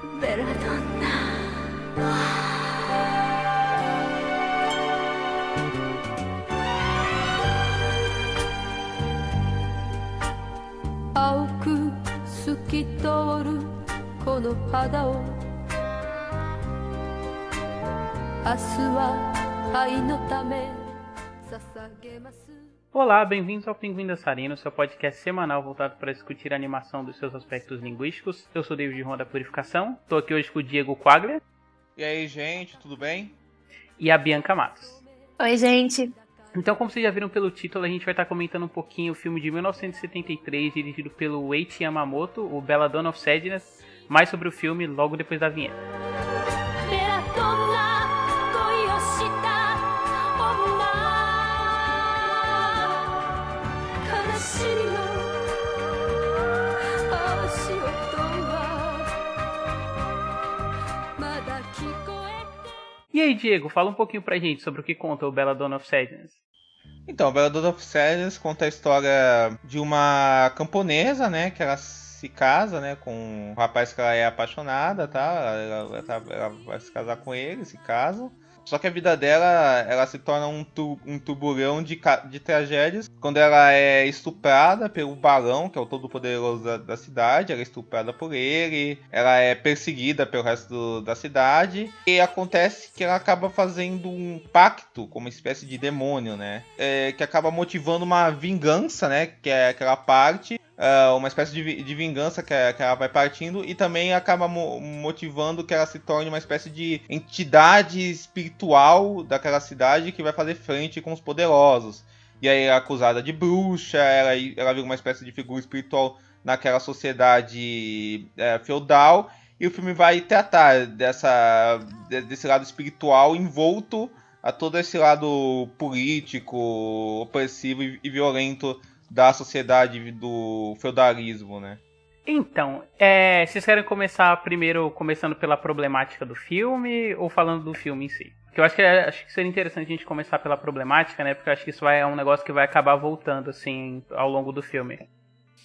Belladonna. 青く透き通るこの肌を明日は愛のため捧げます。Olá, bem-vindos ao Pinguim Dançarino, seu podcast semanal voltado para discutir a animação dos seus aspectos linguísticos. Eu sou o David Ron da Purificação, estou aqui hoje com o Diego Quaglia. E aí, gente, tudo bem? E a Bianca Matos. Oi, gente. Então, como vocês já viram pelo título, a gente vai estar comentando um pouquinho o filme de 1973, dirigido pelo Eiichi Yamamoto, o Belladonna of Sadness. Mais sobre o filme logo depois da vinheta. E aí, Diego, fala um pouquinho pra gente sobre o que conta o Belladonna of Sadness. Então, Belladonna of Sadness conta a história de uma camponesa, né, que ela se casa, né, com um rapaz que ela é apaixonada, tá? Ela vai se casar com ele, se casa. Só que a vida dela, ela se torna um turbilhão de tragédias. Quando ela é estuprada pelo Barão, que é o todo-poderoso da cidade, ela é estuprada por ele, ela é perseguida pelo resto da cidade, e acontece que ela acaba fazendo um pacto com uma espécie de demônio, né? Que acaba motivando uma vingança, né? Que é aquela parte. Uma espécie de vingança que ela vai partindo, e também acaba motivando que ela se torne uma espécie de entidade espiritual daquela cidade que vai fazer frente com os poderosos. E aí ela é acusada de bruxa, ela vira uma espécie de figura espiritual naquela sociedade feudal, e o filme vai tratar desse lado espiritual envolto a todo esse lado político, opressivo e violento da sociedade do feudalismo, né? Então, vocês querem começar primeiro começando pela problemática do filme ou falando do filme em si? Porque eu acho que seria interessante a gente começar pela problemática, né? Porque eu acho que isso é um negócio que vai acabar voltando, assim, ao longo do filme.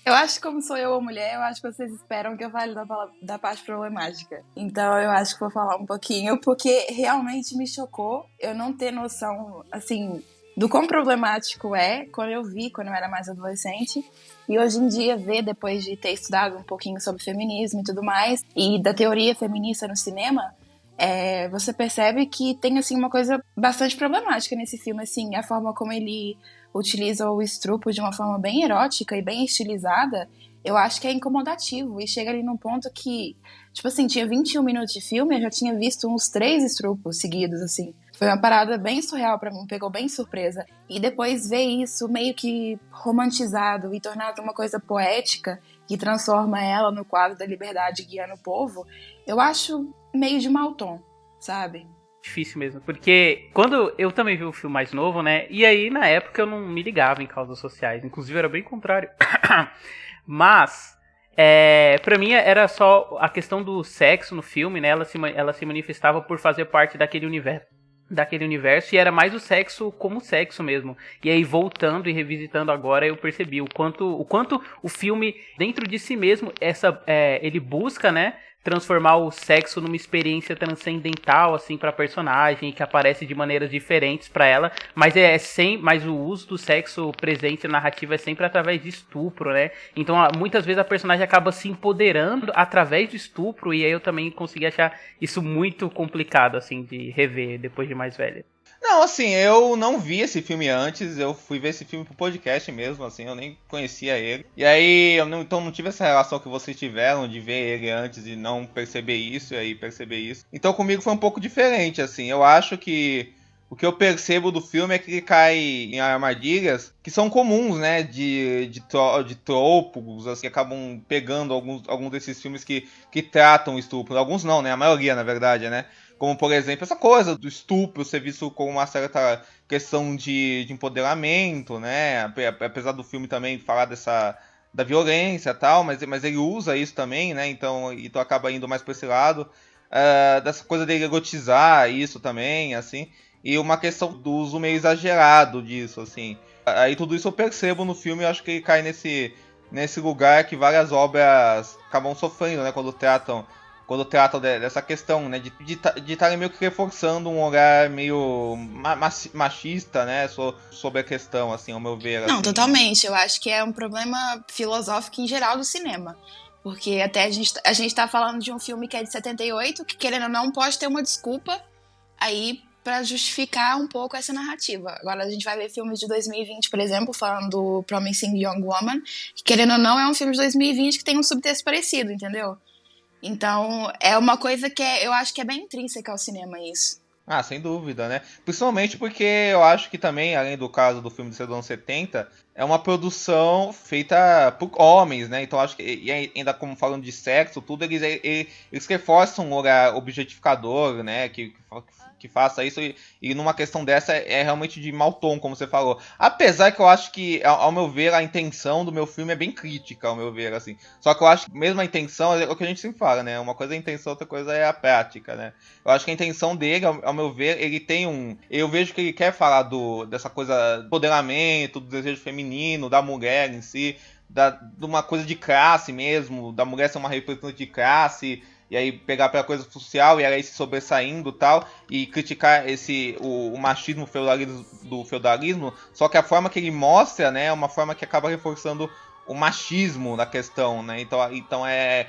Eu acho que como sou eu a mulher, eu acho que vocês esperam que eu fale da parte problemática. Então eu acho que vou falar um pouquinho, porque realmente me chocou eu não ter noção, assim, do quão problemático quando eu era mais adolescente, e hoje em dia ver, depois de ter estudado um pouquinho sobre feminismo e tudo mais, e da teoria feminista no cinema, você percebe que tem, assim, uma coisa bastante problemática nesse filme, assim, a forma como ele utiliza o estupro de uma forma bem erótica e bem estilizada, eu acho que é incomodativo, e chega ali num ponto que, tipo assim, tinha 21 minutos de filme, eu já tinha visto uns 3 estupros seguidos, assim. Foi uma parada bem surreal pra mim, pegou bem surpresa. E depois ver isso meio que romantizado e tornado uma coisa poética, que transforma ela no quadro da liberdade guiando o povo, eu acho meio de mau tom, sabe? Difícil mesmo, porque quando eu também vi o filme mais novo, né, e aí na época eu não me ligava em causas sociais, inclusive era bem contrário. Mas, pra mim era só a questão do sexo no filme, né, ela se manifestava por fazer parte daquele universo, e era mais o sexo como sexo mesmo. E aí, voltando e revisitando agora, eu percebi o quanto o filme, dentro de si mesmo, ele busca, né, transformar o sexo numa experiência transcendental, assim, pra personagem, que aparece de maneiras diferentes pra ela, mas o uso do sexo presente na narrativa é sempre através de estupro, né? Então, muitas vezes a personagem acaba se empoderando através do estupro, e aí eu também consegui achar isso muito complicado, assim, de rever depois de mais velha. Não, assim, eu não vi esse filme antes, eu fui ver esse filme pro podcast mesmo, assim, eu nem conhecia ele. E aí, então não tive essa relação que vocês tiveram de ver ele antes e não perceber isso, e aí perceber isso. Então comigo foi um pouco diferente, assim, eu acho que o que eu percebo do filme é que ele cai em armadilhas que são comuns, né, de tropos, assim, que acabam pegando alguns desses filmes que tratam estupro. Alguns não, né, a maioria, na verdade, né. Como, por exemplo, essa coisa do estupro ser visto como uma certa questão de empoderamento, né? Apesar do filme também falar da violência e tal, mas ele usa isso também, né? Então acaba indo mais por esse lado. Dessa coisa dele erotizar isso também, assim. E uma questão do uso meio exagerado disso, assim. Aí tudo isso eu percebo no filme, eu acho que ele cai nesse lugar que várias obras acabam sofrendo, né? Quando tratam quando tratam dessa questão, né, de estarem meio que reforçando um olhar meio machista, né, sobre a questão, assim, ao meu ver. Não, assim. totalmente. Eu acho que é um problema filosófico em geral do cinema. Porque até a gente tá falando de um filme que é de 78, que querendo ou não pode ter uma desculpa aí pra justificar um pouco essa narrativa. Agora a gente vai ver filmes de 2020, por exemplo, falando do Promising Young Woman, que querendo ou não é um filme de 2020 que tem um subtexto parecido, entendeu? Então é uma coisa que eu acho que é bem intrínseca ao cinema isso. Ah, sem dúvida, né? Principalmente porque eu acho que também, além do caso do filme de ser dos anos 70, é uma produção feita por homens, né? Então acho que, e ainda como falando de sexo, tudo, eles reforçam um olhar objetificador, né? Que faça isso, e numa questão dessa é realmente de mau tom, como você falou. Apesar que eu acho que, ao meu ver, a intenção do meu filme é bem crítica, ao meu ver, assim. Só que eu acho que mesmo a intenção, é o que a gente sempre fala, né? Uma coisa é a intenção, outra coisa é a prática, né? Eu acho que a intenção dele, ao meu ver, ele tem um... Eu vejo que ele quer falar dessa coisa do empoderamento, do desejo feminino, da mulher em si, de uma coisa de classe mesmo, da mulher ser uma representante de classe, e aí pegar pela coisa social e aí se sobressaindo e tal, e criticar o machismo do feudalismo, só que a forma que ele mostra, né, é uma forma que acaba reforçando o machismo na questão, né? Então é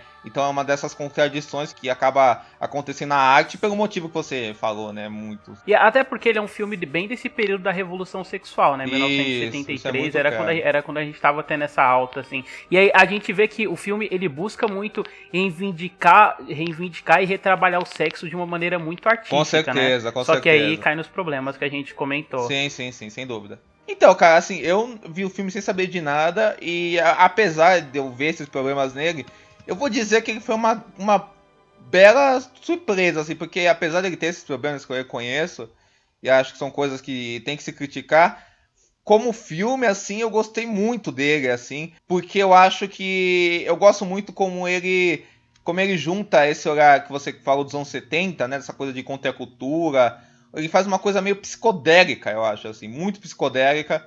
uma dessas contradições que acaba acontecendo na arte pelo motivo que você falou, né? Muito. E até porque ele é um filme bem desse período da Revolução Sexual, né? Isso, 1973, isso é era quando a gente tava tendo essa alta, assim. E aí a gente vê que o filme, ele busca muito reivindicar e retrabalhar o sexo de uma maneira muito artística, com certeza, né? Com Só certeza. que aí cai nos problemas que a gente comentou. Sim, sem dúvida. Então, cara, assim, eu vi o filme sem saber de nada e apesar de eu ver esses problemas nele, eu vou dizer que ele foi uma bela surpresa, assim, porque apesar dele ter esses problemas que eu reconheço, e acho que são coisas que tem que se criticar, como filme, assim, eu gostei muito dele, assim, porque eu acho que... Eu gosto muito como ele junta esse olhar que você falou dos anos 70, né, dessa coisa de contracultura. Ele faz uma coisa meio psicodélica, eu acho, assim, muito psicodélica.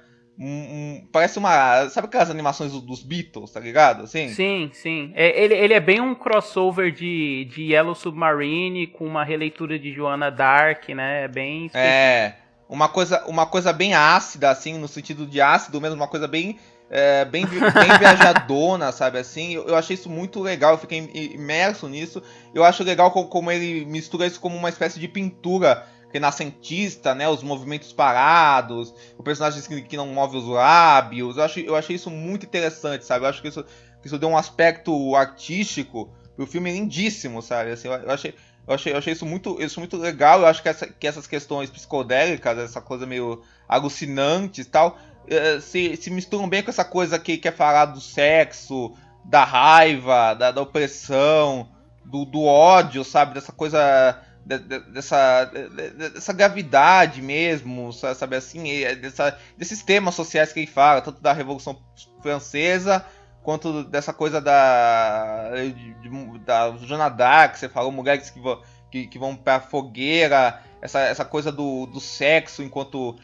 Parece uma... Sabe aquelas animações dos Beatles, tá ligado? Assim? Sim. Ele é bem um crossover de Yellow Submarine com uma releitura de Joanna Dark, né? É bem específico. É, uma coisa bem ácida, assim, no sentido de ácido mesmo, uma coisa bem viajadona, sabe, assim. Eu achei isso muito legal, eu fiquei imerso nisso. Eu acho legal como ele mistura isso como uma espécie de pintura renascentista, né, os movimentos parados, o personagem que não move os lábios. Eu achei isso muito interessante, sabe? Eu acho que isso deu um aspecto artístico pro filme lindíssimo, sabe? Assim, eu achei isso muito legal. Eu acho que essas questões psicodélicas, essa coisa meio alucinantes e tal, se misturam bem com essa coisa que quer falar do sexo, da raiva, da opressão, do ódio, sabe? Dessa coisa... Dessa gravidade mesmo, sabe assim, desses temas sociais que ele fala, tanto da Revolução Francesa quanto dessa coisa da Joana d'Arc, que você falou, mulheres que vão pra fogueira, essa coisa do sexo enquanto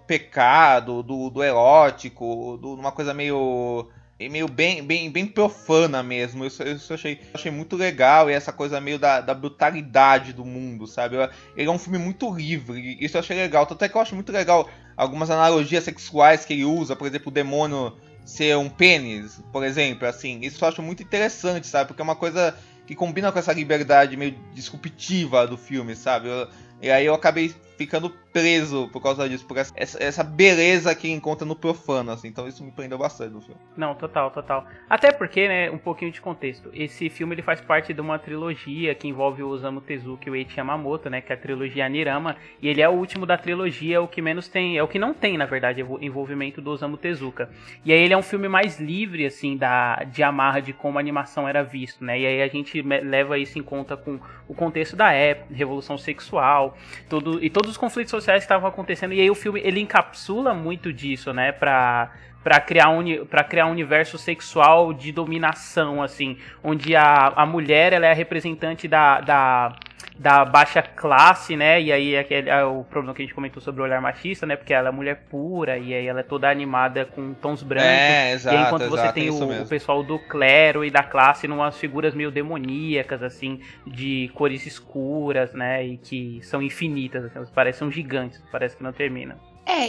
pecado, do erótico, uma coisa meio bem profana mesmo. Isso eu achei muito legal. E essa coisa meio da brutalidade do mundo, sabe? Ele é um filme muito livre. Isso eu achei legal. Tanto é que eu acho muito legal algumas analogias sexuais que ele usa. Por exemplo, o demônio ser um pênis, por exemplo. Assim, isso eu acho muito interessante, sabe? Porque é uma coisa que combina com essa liberdade meio disruptiva do filme, sabe? E aí eu acabei ficando preso por causa disso, por essa beleza que encontra no profano, assim. Então isso me prendeu bastante no filme. Não, total. Até porque, né, um pouquinho de contexto. Esse filme ele faz parte de uma trilogia que envolve o Osamu Tezuka e o Eiichi Yamamoto, né, que é a trilogia Nirama, e ele é o último da trilogia, o que menos tem, é o que não tem, na verdade, envolvimento do Osamu Tezuka. E aí ele é um filme mais livre, assim, de amarra de como a animação era visto, né, e aí a gente leva isso em conta com o contexto da época, revolução sexual, e todos os conflitos sociais que estavam acontecendo, e aí o filme ele encapsula muito disso, né, pra criar um universo sexual de dominação, assim, onde a mulher ela é a representante da da baixa classe, né? E aí é o problema que a gente comentou sobre o olhar machista, né? Porque ela é mulher pura e aí ela é toda animada com tons brancos. Exato, e aí, enquanto você tem isso o pessoal do clero e da classe numas figuras meio demoníacas, assim, de cores escuras, né? E que são infinitas, assim, parecem gigantes, parece que não termina.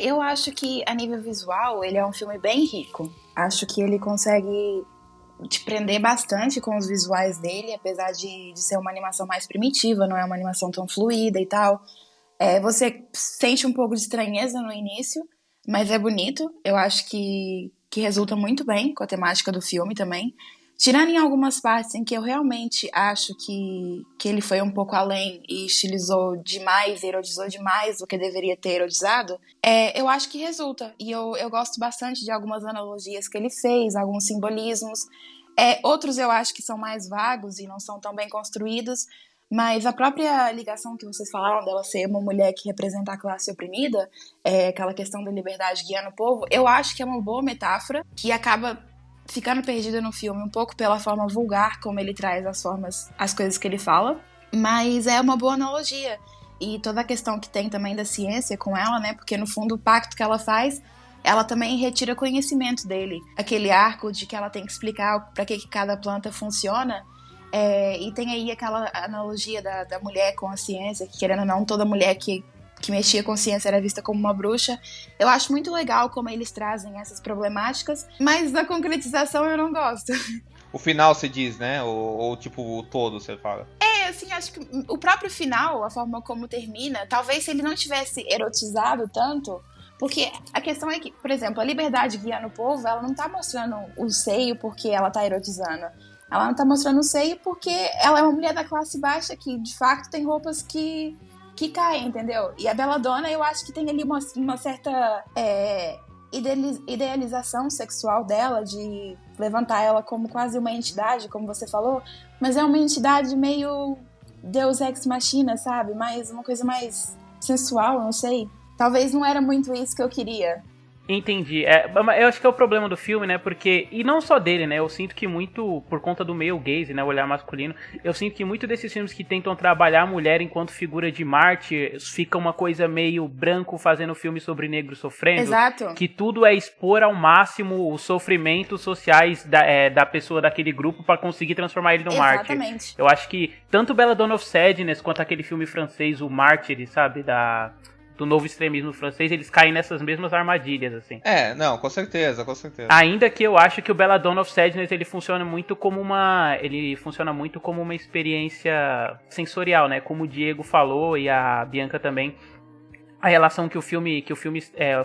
Eu acho que a nível visual ele é um filme bem rico. Acho que ele consegue te prender bastante com os visuais dele, apesar de ser uma animação mais primitiva, não é uma animação tão fluida e tal. Você sente um pouco de estranheza no início, mas é bonito. Eu acho que resulta muito bem com a temática do filme também. Tirando em algumas partes em que eu realmente acho que ele foi um pouco além e estilizou demais, erotizou demais do que deveria ter erotizado, eu acho que resulta. E eu gosto bastante de algumas analogias que ele fez, alguns simbolismos. Outros eu acho que são mais vagos e não são tão bem construídos, mas a própria ligação que vocês falaram dela ser uma mulher que representa a classe oprimida, aquela questão da liberdade guiando o povo, eu acho que é uma boa metáfora que acaba ficando perdida no filme um pouco pela forma vulgar como ele traz as coisas que ele fala, mas é uma boa analogia. E toda a questão que tem também da ciência com ela, né? Porque no fundo o pacto que ela faz, ela também retira conhecimento dele. Aquele arco de que ela tem que explicar para que cada planta funciona. E tem aí aquela analogia da mulher com a ciência, que querendo ou não, toda mulher que mexia com ciência era vista como uma bruxa. Eu acho muito legal como eles trazem essas problemáticas, mas da concretização eu não gosto. O final se diz, né? Ou tipo o todo, você fala. Assim, acho que o próprio final, a forma como termina, talvez se ele não tivesse erotizado tanto, porque a questão é que, por exemplo, a liberdade guiando o povo, ela não tá mostrando o seio porque ela tá erotizando. Ela não tá mostrando o seio porque ela é uma mulher da classe baixa que, de fato, tem roupas que caem, entendeu? E a Belladonna, eu acho que tem ali uma certa idealização sexual dela, de levantar ela como quase uma entidade, como você falou, mas é uma entidade meio Deus Ex Machina, sabe? Uma coisa mais sensual, não sei. Talvez não era muito isso que eu queria. Entendi. Eu acho que é o problema do filme, né? Porque, e não só dele, né? Eu sinto que muito, por conta do male gaze, né? O olhar masculino, eu sinto que muitos desses filmes que tentam trabalhar a mulher enquanto figura de mártir, fica uma coisa meio branco fazendo filme sobre negro sofrendo. Exato. Que tudo é expor ao máximo os sofrimentos sociais da pessoa daquele grupo para conseguir transformar ele no mártir. Exatamente. Eu acho que tanto Belladonna of Sadness quanto aquele filme francês, o Mártir, sabe? Do novo extremismo francês, eles caem nessas mesmas armadilhas, assim. Não, com certeza. Ainda que eu acho que o Belladonna of Sadness, ele funciona muito como uma experiência sensorial, né? Como o Diego falou e a Bianca também, a relação que o filme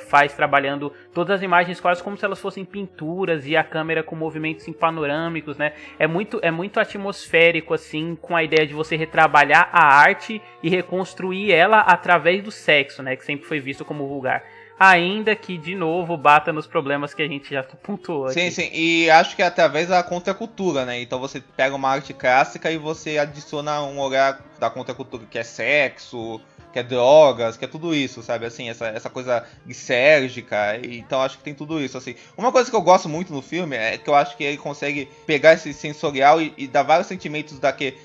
faz trabalhando todas as imagens quase como se elas fossem pinturas e a câmera com movimentos assim, panorâmicos, né? É muito atmosférico, assim, com a ideia de você retrabalhar a arte e reconstruir ela através do sexo, né? Que sempre foi visto como vulgar. Ainda que, de novo, bata nos problemas que a gente já pontuou aqui. Sim, e acho que é através da contracultura, né? Então você pega uma arte clássica e você adiciona um olhar da contracultura, que é sexo, que é drogas, que é tudo isso, sabe? Assim, essa coisa lisérgica. Então acho que tem tudo isso, assim. Uma coisa que eu gosto muito no filme é que eu acho que ele consegue pegar esse sensorial e dar vários sentimentos daquele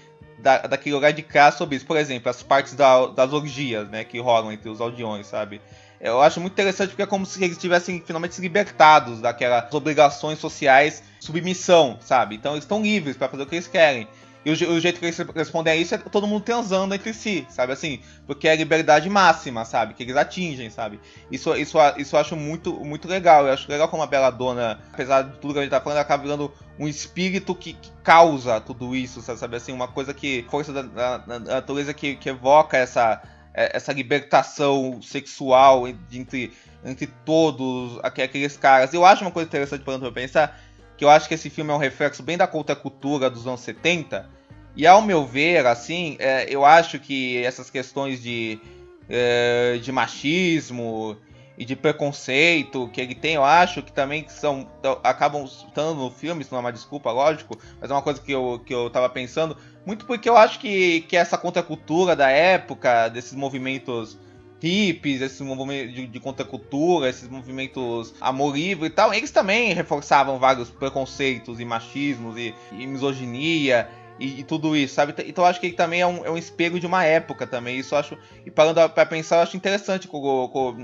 lugar de cá sobre isso. Por exemplo, as partes das orgias, né? Que rolam entre os aldeões, sabe? Eu acho muito interessante porque é como se eles tivessem finalmente se libertados daquelas obrigações sociais, submissão, sabe? Então eles estão livres para fazer o que eles querem. E o jeito que eles respondem a isso é todo mundo transando entre si, sabe assim? Porque é a liberdade máxima, sabe? Que eles atingem, sabe? Isso eu acho muito, muito legal. Eu acho legal como a Belladonna, apesar de tudo que a gente tá falando, ela acaba virando um espírito que causa tudo isso, sabe assim? Uma coisa que... Força da natureza que evoca essa libertação sexual entre todos aqueles caras. Eu acho uma coisa interessante para pensar, que eu acho que esse filme é um reflexo bem da contracultura dos anos 70, e ao meu ver, assim, eu acho que essas questões de machismo e de preconceito que ele tem, eu acho que também acabam estando no filme, isso não é uma desculpa, lógico, mas é uma coisa que eu tava pensando, muito porque eu acho que essa contracultura da época, desses movimentos hippies, esses movimentos de contracultura, esses movimentos amor livre e tal, eles também reforçavam vários preconceitos e machismos e misoginia. e tudo isso, sabe? Então eu acho que ele também é um espelho de uma época também. Isso eu acho. E parando pra pensar, eu acho interessante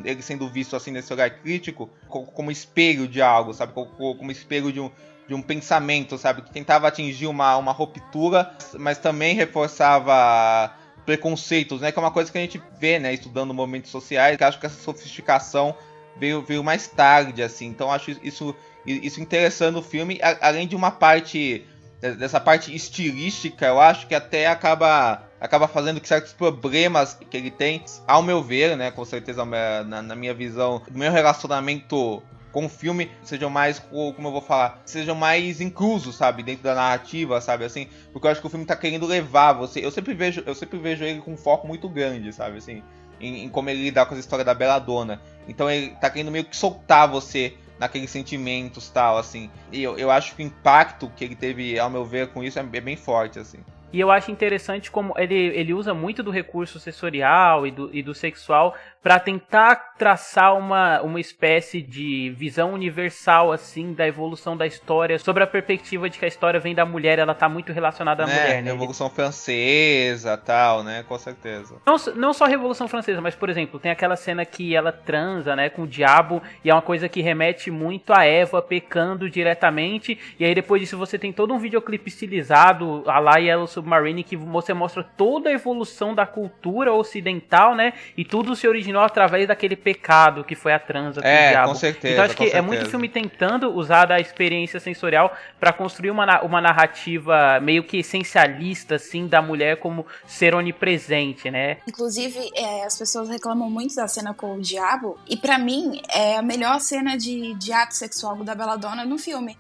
ele sendo visto assim nesse olhar crítico, como espelho de algo, sabe? Como espelho de um pensamento, sabe? Que tentava atingir uma ruptura, mas também reforçava preconceitos, né? Que é uma coisa que a gente vê, né? Estudando movimentos sociais, que eu acho que essa sofisticação veio mais tarde, assim. Então eu acho isso interessante no filme, além de uma parte dessa parte estilística, eu acho que até acaba fazendo que certos problemas que ele tem, ao meu ver, né, com certeza na minha visão, do meu relacionamento com o filme, sejam mais, como eu vou falar, sejam mais inclusos, sabe, dentro da narrativa, sabe, assim, porque eu acho que o filme tá querendo levar você, eu sempre vejo ele com um foco muito grande, sabe, assim, em como ele lidar com a história da Belladonna. Então ele tá querendo meio que soltar você naqueles sentimentos e tal, assim. E eu acho que o impacto que ele teve, ao meu ver, com isso é bem forte, assim. E eu acho interessante como ele usa muito do recurso sensorial e do sexual para tentar traçar uma espécie de visão universal, assim, da evolução da história, sobre a perspectiva de que a história vem da mulher, ela tá muito relacionada à mulher, né? Revolução Francesa, tal, né? Com certeza. Não só a Revolução Francesa, mas, por exemplo, tem aquela cena que ela transa, né, com o diabo, e é uma coisa que remete muito a Eva pecando diretamente, e aí depois disso você tem todo um videoclipe estilizado, a lá Yellow Submarine, que você mostra toda a evolução da cultura ocidental, né, e tudo se originou através daquele pecado que foi a transa com o diabo. Com certeza. Então acho que é muito filme tentando usar da experiência sensorial para construir uma narrativa meio que essencialista, assim, da mulher como ser onipresente, né? Inclusive, as pessoas reclamam muito da cena com o diabo, e pra mim é a melhor cena de ato sexual da Belladonna no filme.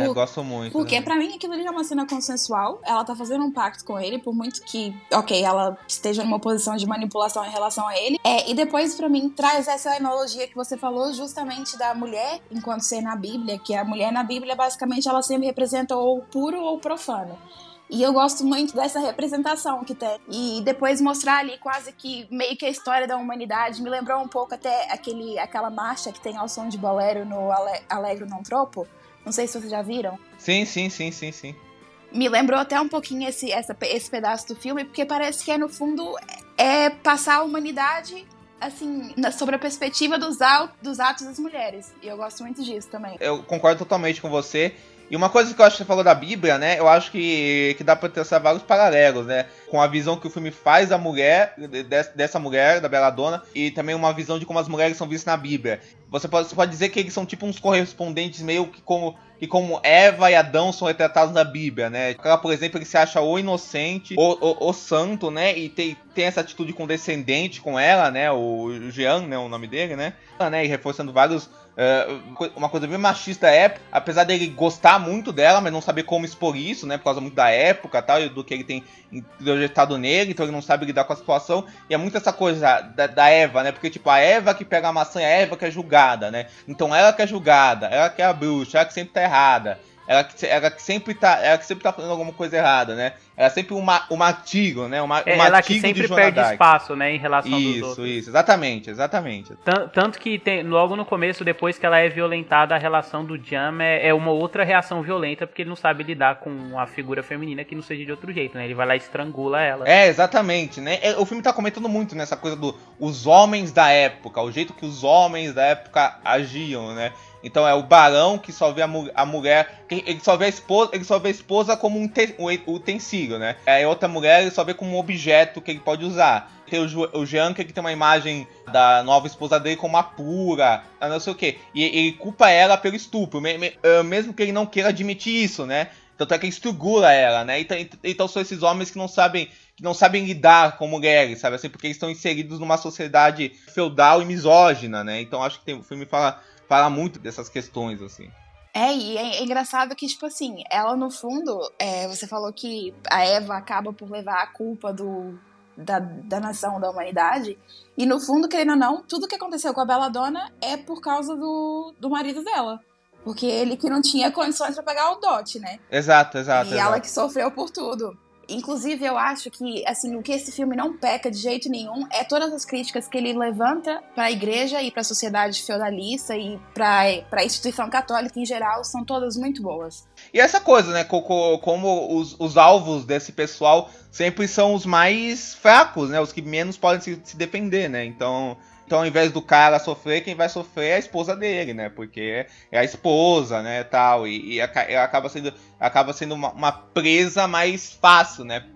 Eu gosto muito. Porque pra mim aquilo ali é uma cena consensual, ela tá fazendo um pacto com ele, por muito que, ela esteja numa posição de manipulação em relação a ele. E depois, pra mim, traz essa analogia que você falou justamente da mulher enquanto ser na Bíblia, que a mulher na Bíblia, basicamente, ela sempre representa ou puro ou profano. E eu gosto muito dessa representação que tem. E depois mostrar ali quase que meio que a história da humanidade. Me lembrou um pouco até aquela marcha que tem ao som de bolero no Allegro non troppo. Não sei se vocês já viram. Sim. Me lembrou até um pouquinho esse pedaço do filme, porque parece que no fundo, passar a humanidade, assim, sobre a perspectiva dos atos das mulheres. E eu gosto muito disso também. Eu concordo totalmente com você. E uma coisa que eu acho que você falou da Bíblia, né? Eu acho que dá pra traçar vários paralelos, né? Com a visão que o filme faz da mulher, dessa mulher, da Belladonna, e também uma visão de como as mulheres são vistas na Bíblia. Você pode dizer que eles são tipo uns correspondentes meio que como Eva e Adão são retratados na Bíblia, né? Ela, por exemplo, ele se acha ou inocente, ou santo, né? E tem essa atitude condescendente com ela, né? O Jean, né? O nome dele, né? E reforçando vários... uma coisa bem machista da época, apesar dele gostar muito dela, mas não saber como expor isso, né? Por causa muito da época, tal, e do que ele tem projetado nele, então ele não sabe lidar com a situação. E é muito essa coisa da Eva, né? Porque, tipo, a Eva que pega a maçã é a Eva que é julgada, né? Então ela que é julgada, ela que é a bruxa, ela que sempre tá errada. Ela que sempre tá fazendo alguma coisa errada, né? Ela é sempre uma martírio, né? Ela que sempre perde espaço, né? Em relação aos outros. Isso, exatamente. Tanto que tem, logo no começo, depois que ela é violentada, a relação do Jam é uma outra reação violenta, porque ele não sabe lidar com a figura feminina que não seja de outro jeito, né? Ele vai lá e estrangula ela. Exatamente, né? O filme tá comentando muito nessa coisa os homens da época, o jeito que os homens da época agiam, né? Então é o barão que só vê a mulher, ele só vê a esposa como um utensílio, né? A outra mulher ele só vê como um objeto que ele pode usar. Tem o Jean que tem uma imagem da nova esposa dele como uma pura, não sei o que. E ele culpa ela pelo estupro, mesmo que ele não queira admitir isso, né? Tanto é que ele estrangula ela, né? Então são esses homens que não sabem lidar com mulheres, sabe? Assim, porque eles estão inseridos numa sociedade feudal e misógina, né? Então acho que o filme fala muito dessas questões, assim. E é engraçado que, tipo assim, ela no fundo, você falou que a Eva acaba por levar a culpa da nação, da humanidade, e no fundo, querendo ou não, tudo que aconteceu com a Belladonna é por causa do marido dela. Porque ele que não tinha condições pra pagar o dote, né? Exato. E ela que sofreu por tudo. Inclusive, eu acho que, assim, o que esse filme não peca de jeito nenhum é todas as críticas que ele levanta para a igreja e para a sociedade feudalista e para a instituição católica em geral, são todas muito boas. E essa coisa, né, como os alvos desse pessoal sempre são os mais fracos, né, os que menos podem se defender, né, então ao invés do cara sofrer, quem vai sofrer é a esposa dele, né? Porque é a esposa, né, tal. E acaba sendo uma presa mais fácil, né?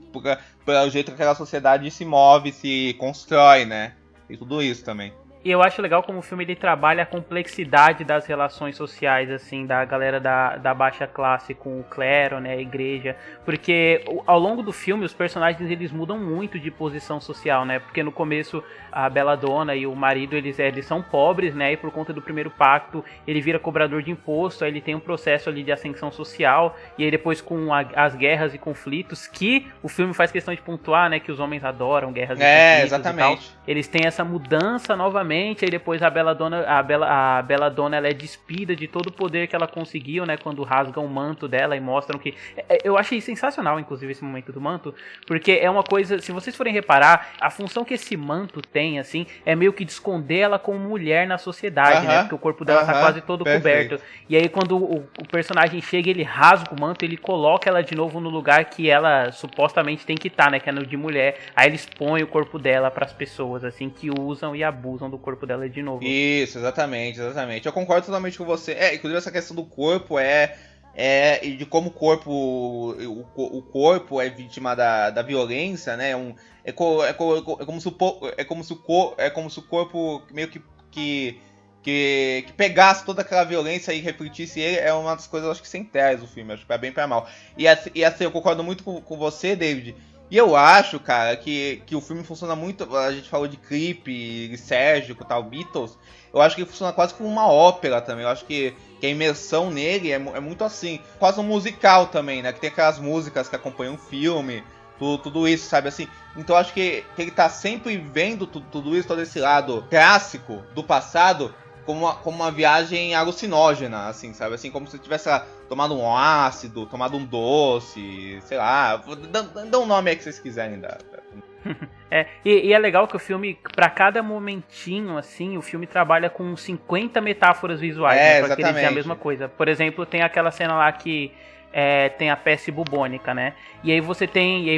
Pelo jeito que aquela sociedade se move, se constrói, né? E tudo isso também. E eu acho legal como o filme ele trabalha a complexidade das relações sociais, assim, da galera da baixa classe com o clero, né, a igreja. Porque ao longo do filme os personagens eles mudam muito de posição social, né? Porque no começo a Belladonna e o marido eles são pobres, né? E por conta do primeiro pacto ele vira cobrador de imposto, aí ele tem um processo ali de ascensão social. E aí depois com as guerras e conflitos, que o filme faz questão de pontuar, né? Que os homens adoram guerras e conflitos exatamente. e tal. Eles têm essa mudança novamente. Aí depois a Belladonna ela é despida de todo o poder que ela conseguiu, né, quando rasgam o manto dela e mostram que... Eu achei sensacional, inclusive, esse momento do manto, porque é uma coisa, se vocês forem reparar, a função que esse manto tem, assim, é meio que de esconder ela como mulher na sociedade, né, porque o corpo dela tá quase todo coberto. E aí quando o personagem chega, ele rasga o manto, ele coloca ela de novo no lugar que ela supostamente tem que estar, né, que é no de mulher. Aí ele expõe o corpo dela pras pessoas, assim, que usam e abusam do corpo dela de novo. Isso, exatamente. Eu concordo totalmente com você. Inclusive essa questão do corpo e de como o corpo é vítima da violência, né? É como se o corpo meio que pegasse toda aquela violência e refletisse ele. É uma das coisas, acho que centrais do filme, acho que é bem pra mal. E assim, eu concordo muito com você, David. E eu acho, cara, que o filme funciona muito... A gente falou de Creep, Sérgio, tal, Beatles. Eu acho que ele funciona quase como uma ópera também. Eu acho que a imersão nele é muito assim. Quase um musical também, né? Que tem aquelas músicas que acompanham o filme. Tudo isso, sabe? Assim, então eu acho que ele tá sempre vendo tudo isso, todo esse lado clássico do passado... Como uma viagem alucinógena, assim, sabe? Assim, como se tivesse tomado um ácido, tomado um doce, sei lá. Dá um nome aí que vocês quiserem dar. E é legal que o filme, pra cada momentinho, assim, o filme trabalha com 50 metáforas visuais, né, pra querer dizer a mesma coisa. Por exemplo, tem aquela cena lá que tem a peste bubônica, né? E aí você tem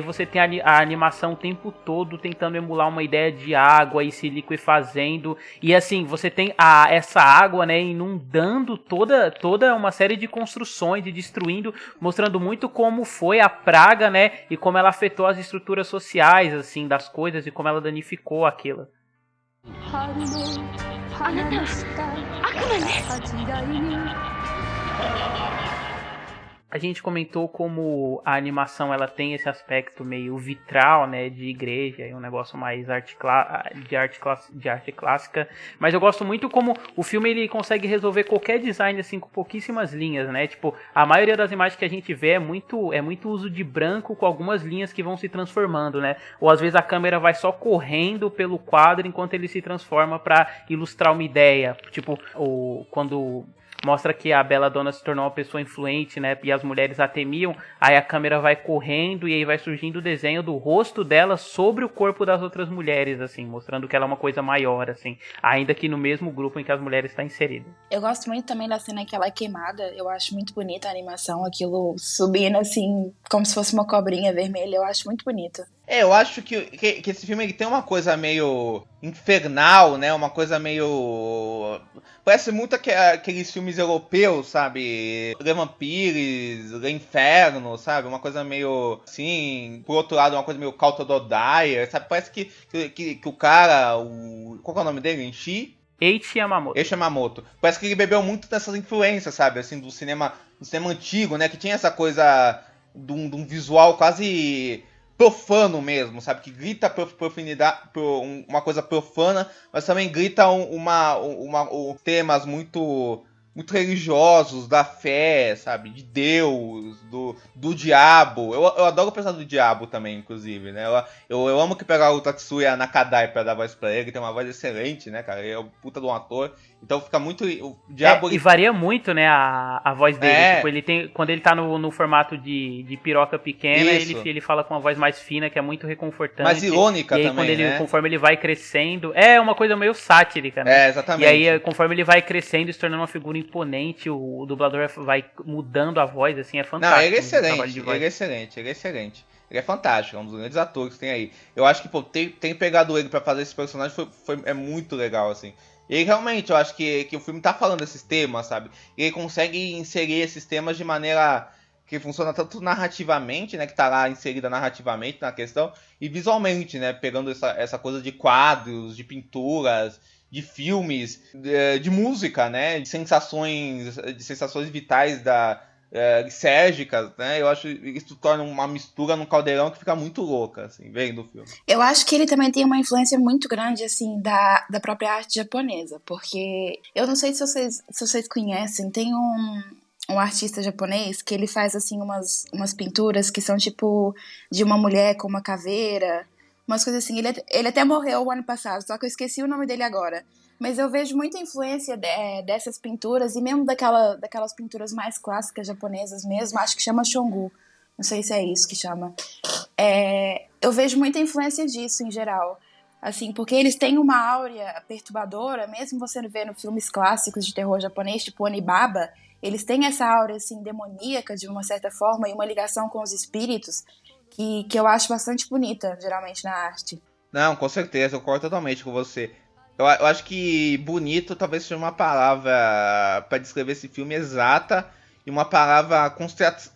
a animação o tempo todo tentando emular uma ideia de água e se liquefazendo. E assim, você tem essa água, né, inundando toda uma série de construções e destruindo, mostrando muito como foi a praga, né? E como ela afetou as estruturas sociais, assim, das coisas e como ela danificou aquilo. A gente comentou como a animação ela tem esse aspecto meio vitral, né, de igreja, um negócio mais de arte clássica, mas eu gosto muito como o filme ele consegue resolver qualquer design assim com pouquíssimas linhas, né? Tipo, a maioria das imagens que a gente vê é muito uso de branco com algumas linhas que vão se transformando, né? Ou às vezes a câmera vai só correndo pelo quadro enquanto ele se transforma para ilustrar uma ideia, tipo, quando mostra que a Belladonna se tornou uma pessoa influente, né? E as mulheres a temiam. Aí a câmera vai correndo e aí vai surgindo o desenho do rosto dela sobre o corpo das outras mulheres, assim, mostrando que ela é uma coisa maior, assim, ainda que no mesmo grupo em que as mulheres estão inseridas. Eu gosto muito também da cena que ela é queimada. Eu acho muito bonita a animação, aquilo subindo assim, como se fosse uma cobrinha vermelha. Eu acho muito bonito. Eu acho que esse filme ele tem uma coisa meio infernal, né? Uma coisa meio... Parece muito aqueles filmes europeus, sabe? Le Vampires, Le Inferno, sabe? Uma coisa meio, assim... Por outro lado, uma coisa meio Call of Duty, sabe? Parece que o cara... Qual que é o nome dele? Enchi? Eiichi Yamamoto. Parece que ele bebeu muito dessas influências, sabe? Assim, do cinema antigo, né? Que tinha essa coisa de um visual quase... profano mesmo, sabe? Que grita profanidade, uma coisa profana, mas também grita temas muito muito religiosos, da fé, sabe? De Deus, do diabo. Eu adoro pensar do diabo também, inclusive, né? Eu amo que pegar o Tatsuya Nakadai pra dar voz pra ele, tem uma voz excelente, né, cara? Ele é um puta de um ator. Então fica muito... O diabo... E varia muito, né, a voz dele. É. Tipo, ele tem, quando ele tá no formato de piroca pequena, Isso. ele fala com uma voz mais fina, que é muito reconfortante. Mais irônica e aí, também, né? conforme ele vai crescendo... É uma coisa meio sátrica, né? É, exatamente. E aí, conforme ele vai crescendo e se tornando uma figura imponente, o dublador vai mudando a voz, assim, é fantástico. Não, ele é excelente, ele é excelente. Ele é fantástico, é um dos grandes atores que tem aí. Eu acho que, pô, tem pegado ele pra fazer esse personagem é muito legal, assim. E realmente, eu acho que o filme tá falando desses temas, sabe? E ele consegue inserir esses temas de maneira que funciona tanto narrativamente, né? Que tá lá inserida narrativamente na questão, e visualmente, né? Pegando essa coisa de quadros, de pinturas, de filmes, de música, né? De sensações vitais lisérgicas, né? Eu acho que isso torna uma mistura num caldeirão que fica muito louca, assim, vendo o filme. Eu acho que ele também tem uma influência muito grande, assim, da própria arte japonesa, porque eu não sei se vocês conhecem, tem um artista japonês que ele faz, assim, umas pinturas que são, tipo, de uma mulher com uma caveira, umas coisas assim. Ele até morreu o ano passado, só que eu esqueci o nome dele agora. Mas eu vejo muita influência dessas pinturas, e mesmo daquelas pinturas mais clássicas japonesas mesmo, acho que chama Shongu. Não sei se é isso que chama. Eu vejo muita influência disso, em geral. Assim, porque eles têm uma áurea perturbadora, mesmo você vendo filmes clássicos de terror japonês, tipo Onibaba, eles têm essa áurea, assim, demoníaca, de uma certa forma, e uma ligação com os espíritos, que eu acho bastante bonita, geralmente, na arte. Não, com certeza, eu concordo totalmente com você. Eu acho que bonito talvez seja uma palavra para descrever esse filme exata, e uma palavra contrastante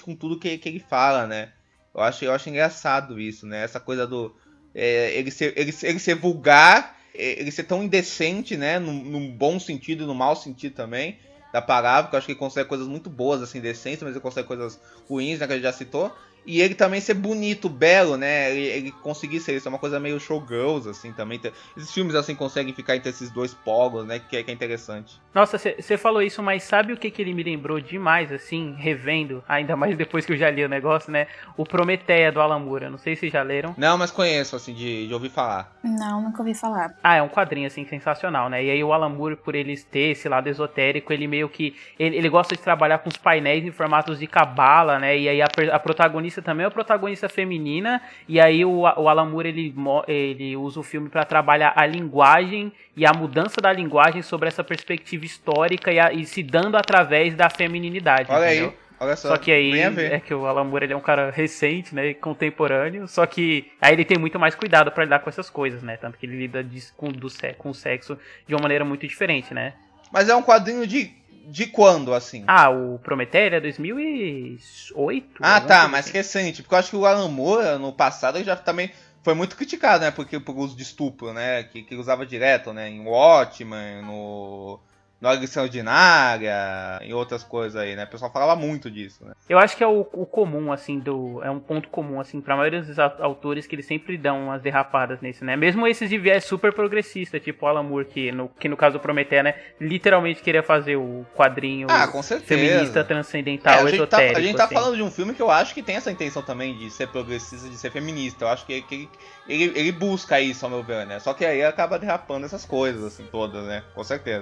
com tudo que ele fala, né? Eu acho engraçado isso, né? Essa coisa do ele ser vulgar, ele ser tão indecente, né? Num bom sentido e no mau sentido também da palavra, que eu acho que ele consegue coisas muito boas, assim, decentes, mas ele consegue coisas ruins, né? Que a gente já citou. E ele também ser bonito, belo, né? Ele conseguir ser isso, é uma coisa meio showgirls, assim, também. Esses filmes, assim, conseguem ficar entre esses dois polos, né? Que é interessante. Nossa, você falou isso, mas sabe o que ele me lembrou demais, assim, revendo, ainda mais depois que eu já li o negócio, né? O Prometeia, do Alan Moore. Não sei se já leram. Não, mas conheço, assim, de ouvir falar. Não, nunca ouvi falar. Ah, é um quadrinho, assim, sensacional, né? E aí o Alan Moore, por ele ter esse lado esotérico, ele meio que... Ele gosta de trabalhar com os painéis em formatos de cabala, né? E aí a protagonista também é uma protagonista feminina, e aí o Alan Moore ele usa o filme para trabalhar a linguagem e a mudança da linguagem sobre essa perspectiva histórica e se dando através da femininidade. Olha entendeu? aí, olha só. Só que aí é que o Alan Moore ele é um cara recente, né, contemporâneo, só que aí ele tem muito mais cuidado para lidar com essas coisas, né, tanto que ele lida com o sexo de uma maneira muito diferente, né. Mas é um quadrinho de quando, assim? Ah, o Prometheus é 2008? Ah, tá, mais assim. recente. Porque eu acho que o Alan Moore, no passado, ele já também foi muito criticado, né? Porque por uso de estupro, né? Que ele usava direto, né? Em Watchmen, no Hora Extraordinária, em outras coisas aí, né? O pessoal falava muito disso, né? Eu acho que é o comum, assim, é um ponto comum, assim, pra maioria dos autores que eles sempre dão umas derrapadas nesse, né? Mesmo esses de viés super progressista, tipo Alan Moore, que no caso do Prometheus, né? Literalmente queria fazer o quadrinho Com certeza. feminista, transcendental, esotérico. A gente tá assim. falando de um filme que eu acho que tem essa intenção também de ser progressista, de ser feminista. Eu acho que ele busca isso, ao meu ver, né? Só que aí acaba derrapando essas coisas, assim, todas, né? Com certeza.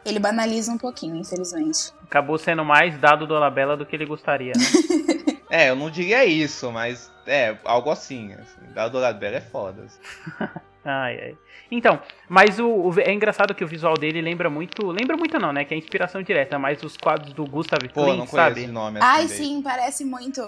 Ele banaliza um pouquinho, infelizmente. Acabou sendo mais dado do Dolabella do que ele gostaria, né? Eu não diria isso, mas algo assim. Dado Dolabella é foda. Assim. Ai. Então, mas é engraçado que o visual dele lembra muito não, né? Que é inspiração direta, mas os quadros do Gustav Pô, Klimt, não conheço sabe? esse nome assim. Ai, sim, parece muito.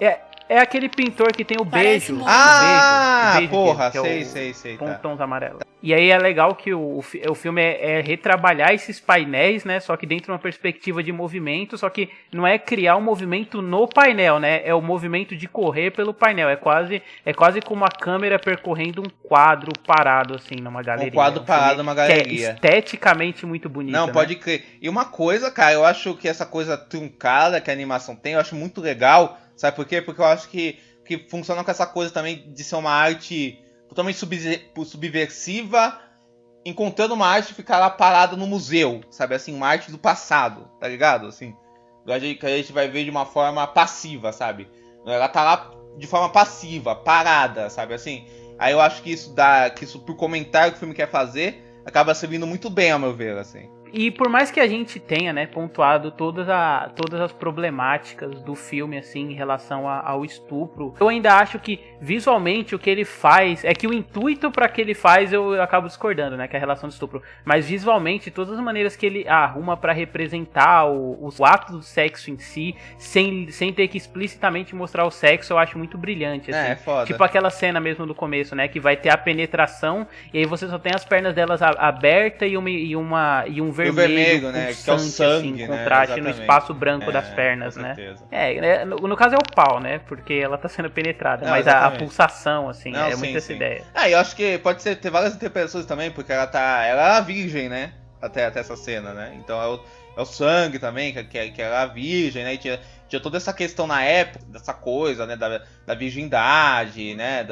É aquele pintor que tem o Parece beijo. muito. Ah, o beijo porra, que é sei. Tons amarelos. E aí é legal que o filme é retrabalhar esses painéis, né? Só que dentro de uma perspectiva de movimento, só que não é criar um movimento no painel, né? É o movimento de correr pelo painel. É quase como a câmera percorrendo um quadro parado, assim, numa galeria. Um quadro parado numa galeria. Que é esteticamente muito bonito. Não, né? pode crer. E uma coisa, cara, eu acho que essa coisa truncada que a animação tem, eu acho muito legal. Sabe por quê? Porque eu acho que funciona com essa coisa também de ser uma arte totalmente subversiva encontrando uma arte e ficar lá parada no museu, sabe? Assim, uma arte do passado, tá ligado? Assim, que a gente vai ver de uma forma passiva, sabe? Ela tá lá de forma passiva, parada, sabe? Assim, aí eu acho que isso por comentário que o filme quer fazer, acaba servindo muito bem, ao meu ver, assim. E por mais que a gente tenha, né, pontuado todas as problemáticas do filme, assim, em relação ao estupro, eu ainda acho que, visualmente, o que ele faz... É que o intuito para que ele faz, eu acabo discordando, né, que é a relação do estupro. Mas, visualmente, todas as maneiras que ele arruma para representar o ato do sexo em si, sem ter que explicitamente mostrar o sexo, eu acho muito brilhante, assim. É foda. Tipo aquela cena mesmo do começo, né, que vai ter a penetração, e aí você só tem as pernas delas abertas e um vermelho, né? Que é o sangue, assim, né? contraste no Exatamente. espaço branco das pernas, né? No caso é o pau, né? Porque ela tá sendo penetrada, Não, mas a pulsação, assim, não, é sim, muito essa sim. ideia. Eu acho que pode ter várias interpretações também, porque ela é virgem, né? Até essa cena, né? Então é o sangue também, que ela é virgem, né? E tinha toda essa questão na época, dessa coisa, né? Da virgindade, né?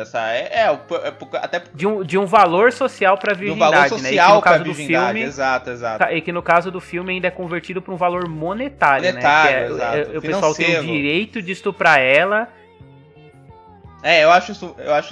Até de um valor social pra virgindade, de um valor social, né? pra virgindade, filme, exato. E que no caso do filme ainda é convertido pra um valor monetário, né? Exato. O pessoal tem o direito de estuprar ela. Eu acho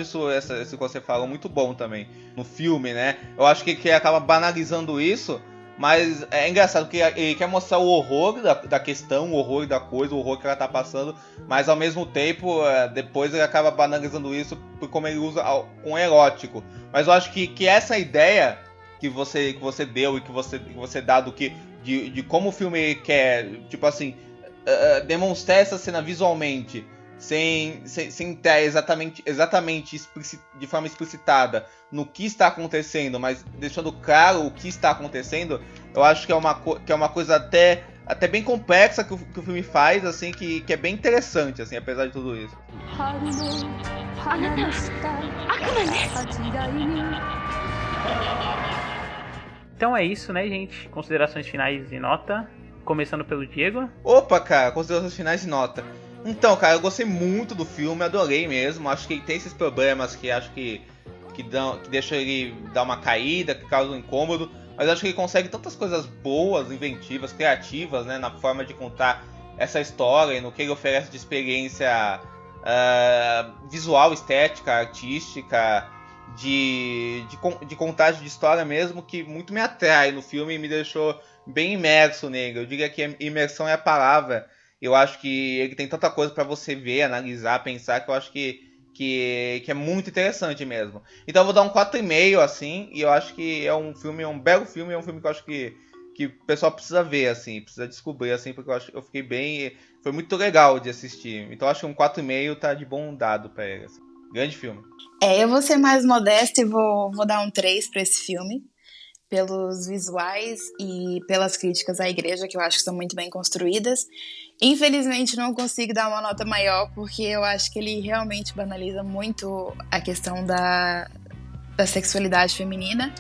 isso que você falou muito bom também no filme, né? Eu acho que acaba banalizando isso, mas é engraçado que ele quer mostrar o horror da questão, o horror da coisa, o horror que ela tá passando, mas ao mesmo tempo, depois ele acaba banalizando isso por como ele usa com erótico. Mas eu acho que essa ideia que você deu e que você dá de como o filme quer, tipo assim, demonstrar essa cena visualmente, sem ter exatamente de forma explicitada no que está acontecendo, mas deixando claro o que está acontecendo, eu acho que é uma coisa até bem complexa que o filme faz, assim, que é bem interessante, assim, apesar de tudo isso. Então é isso, né, gente? Considerações finais e nota. Começando pelo Diego. Opa, cara, considerações finais e nota. Então, cara, eu gostei muito do filme, adorei mesmo. Acho que ele tem esses problemas que acho que deixam ele dar uma caída, que causam um incômodo. Mas acho que ele consegue tantas coisas boas, inventivas, criativas, né, na forma de contar essa história e no que ele oferece de experiência visual, estética, artística, de contagem de história mesmo, que muito me atrai no filme e me deixou bem imerso nele. Eu diria que imersão é a palavra. Eu acho que ele tem tanta coisa pra você ver, analisar, pensar, que eu acho que é muito interessante mesmo. Então eu vou dar um 4,5, assim, e eu acho que é um belo filme, é um filme que eu acho que o pessoal precisa ver, assim, precisa descobrir, assim, porque eu fiquei bem... Foi muito legal de assistir. Então eu acho que um 4,5 tá de bom dado pra ele, assim. Grande filme. Eu vou ser mais modesta e vou dar um 3 pra esse filme. Pelos visuais e pelas críticas à igreja, que eu acho que são muito bem construídas. Infelizmente não consigo dar uma nota maior, porque eu acho que ele realmente banaliza muito a questão da sexualidade feminina.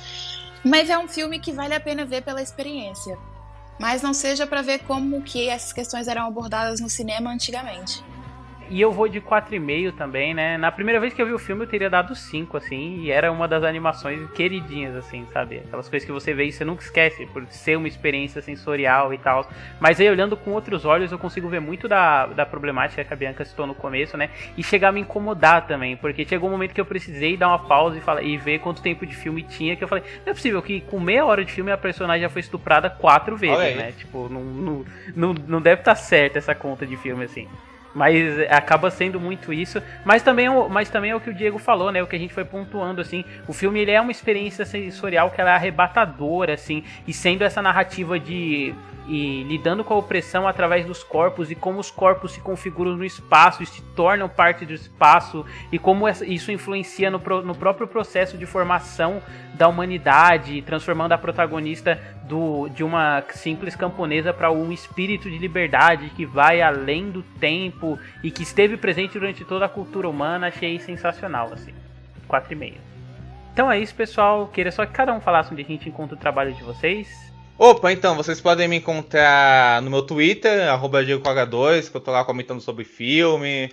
Mas é um filme que vale a pena ver pela experiência. Mas não seja para ver como que essas questões eram abordadas no cinema antigamente. E eu vou de 4,5 também, né? Na primeira vez que eu vi o filme eu teria dado 5, assim, e era uma das animações queridinhas, assim, sabe? Aquelas coisas que você vê e você nunca esquece, por ser uma experiência sensorial e tal. Mas aí, olhando com outros olhos, eu consigo ver muito da problemática que a Bianca citou no começo, né? E chegar a me incomodar também, porque chegou um momento que eu precisei dar uma pausa e ver quanto tempo de filme tinha, que eu falei, não é possível que com meia hora de filme a personagem já foi estuprada 4 vezes, né? Tipo, não deve estar certa essa conta de filme, assim. Mas acaba sendo muito isso. Mas também é o que o Diego falou, né? O que a gente foi pontuando, assim. O filme, ele é uma experiência sensorial que ela é arrebatadora, assim. E sendo essa narrativa e lidando com a opressão através dos corpos e como os corpos se configuram no espaço e se tornam parte do espaço e como isso influencia no próprio processo de formação da humanidade, transformando a protagonista de uma simples camponesa para um espírito de liberdade que vai além do tempo e que esteve presente durante toda a cultura humana. Achei sensacional, assim. 4,5. Então é isso, pessoal. Queria só que cada um falasse onde a gente encontra o trabalho de vocês. Opa, então, vocês podem me encontrar no meu Twitter, @DiegoCoga2, que eu tô lá comentando sobre filme,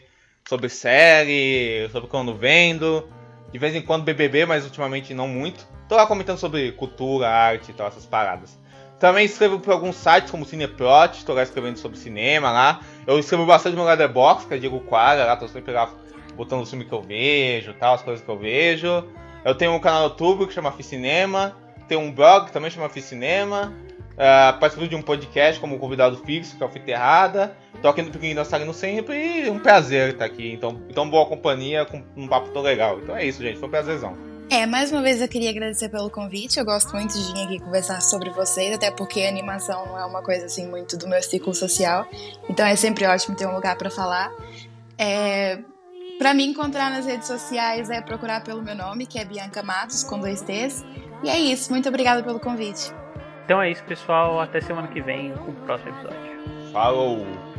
sobre série, sobre o que eu ando vendo. de vez em quando BBB, mas ultimamente não muito. Tô lá comentando sobre cultura, arte e tal, essas paradas. Também escrevo por alguns sites como Cineplot, tô lá escrevendo sobre cinema lá. Eu escrevo bastante no meu Letterboxd, que é Diego Quara, lá tô sempre lá botando os filmes que eu vejo, tal, as coisas que eu vejo. Eu tenho um canal no YouTube que chama Ficinema, tenho um blog que também chama Ficinema. Participo de um podcast como convidado fixo, que é o Fita Errada. Tô aqui no Pequeno Dançarino sempre e um prazer estar aqui. Então boa companhia, com um papo tão legal. Então é isso, gente, foi um prazerzão. Mais uma vez eu queria agradecer pelo convite. Eu gosto muito de vir aqui conversar sobre vocês, até porque a animação não é uma coisa assim muito do meu ciclo social. Então é sempre ótimo ter um lugar para falar. Para me encontrar nas redes sociais é procurar pelo meu nome, que é Bianca Matos, com 2 T's. E é isso, muito obrigada pelo convite. Então é isso, pessoal. Até semana que vem com o próximo episódio. Falou!